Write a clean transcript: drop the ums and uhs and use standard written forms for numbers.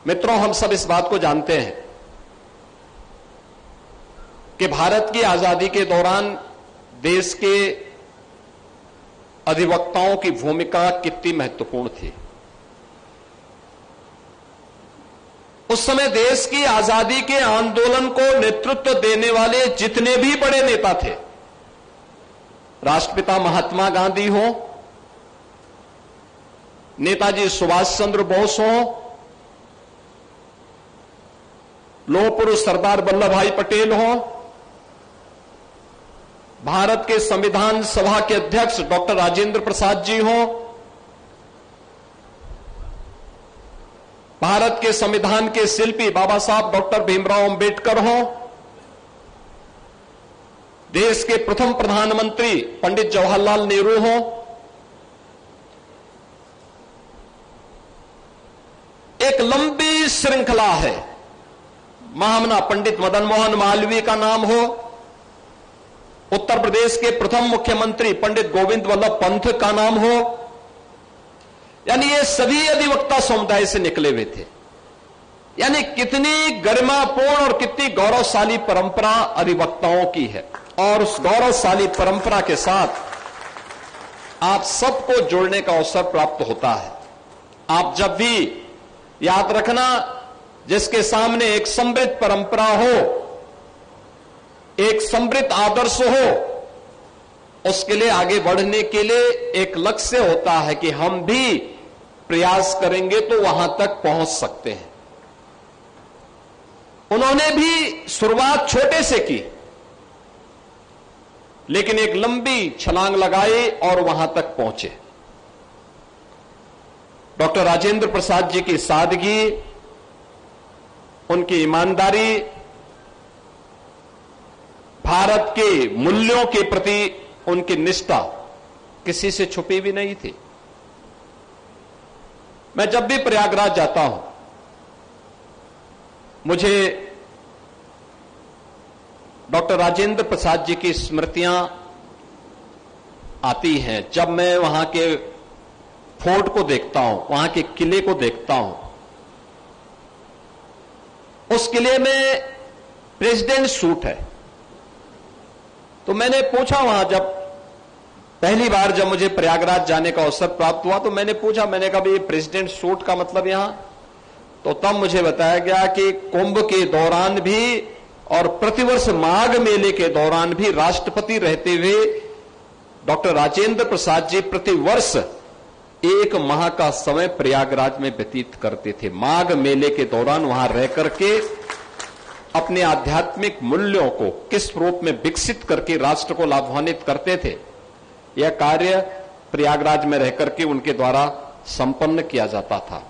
मित्रों, हम सब इस बात को जानते हैं कि भारत की आजादी के दौरान देश के अधिवक्ताओं की भूमिका कितनी महत्वपूर्ण थी। उस समय देश की आजादी के आंदोलन को नेतृत्व देने वाले जितने भी बड़े नेता थे, राष्ट्रपिता महात्मा गांधी हो, नेताजी सुभाष चंद्र बोस हो, लौह पुरुष सरदार वल्लभ भाई पटेल हो, भारत के संविधान सभा के अध्यक्ष डॉक्टर राजेंद्र प्रसाद जी हो, भारत के संविधान के शिल्पी बाबा साहब डॉक्टर भीमराव अंबेडकर हो, देश के प्रथम प्रधानमंत्री पंडित जवाहरलाल नेहरू हो, एक लंबी श्रृंखला है, महामना पंडित मदन मोहन मालवीय का नाम हो, उत्तर प्रदेश के प्रथम मुख्यमंत्री पंडित गोविंद वल्लभ पंत का नाम हो, यानी ये सभी अधिवक्ता समुदाय से निकले हुए थे। यानी कितनी गरिमापूर्ण और कितनी गौरवशाली परंपरा अधिवक्ताओं की है, और उस गौरवशाली परंपरा के साथ आप सबको जोड़ने का अवसर प्राप्त होता है। आप जब भी याद रखना, जिसके सामने एक समृद्ध परंपरा हो, एक समृद्ध आदर्श हो, उसके लिए आगे बढ़ने के लिए एक लक्ष्य होता है कि हम भी प्रयास करेंगे तो वहां तक पहुंच सकते हैं। उन्होंने भी शुरुआत छोटे से की, लेकिन एक लंबी छलांग लगाई और वहां तक पहुंचे। डॉक्टर राजेंद्र प्रसाद जी की सादगी, उनकी ईमानदारी, भारत के मूल्यों के प्रति उनकी निष्ठा किसी से छुपी भी नहीं थी। मैं जब भी प्रयागराज जाता हूं, मुझे डॉक्टर राजेंद्र प्रसाद जी की स्मृतियां आती हैं। जब मैं वहां के फोर्ट को देखता हूं, वहां के किले को देखता हूं, उस किले में प्रेसिडेंट सूट है। तो मैंने पूछा वहां, जब पहली बार जब मुझे प्रयागराज जाने का अवसर प्राप्त हुआ, तो मैंने पूछा, मैंने कहा ये प्रेसिडेंट सूट का मतलब यहां? तो तब मुझे बताया गया कि कुंभ के दौरान भी और प्रतिवर्ष माघ मेले के दौरान भी राष्ट्रपति रहते हुए डॉक्टर राजेंद्र प्रसाद जी प्रतिवर्ष 1 माह का समय प्रयागराज में व्यतीत करते थे। माघ मेले के दौरान वहां रह करके अपने आध्यात्मिक मूल्यों को किस रूप में विकसित करके राष्ट्र को लाभान्वित करते थे, यह कार्य प्रयागराज में रहकर के उनके द्वारा संपन्न किया जाता था।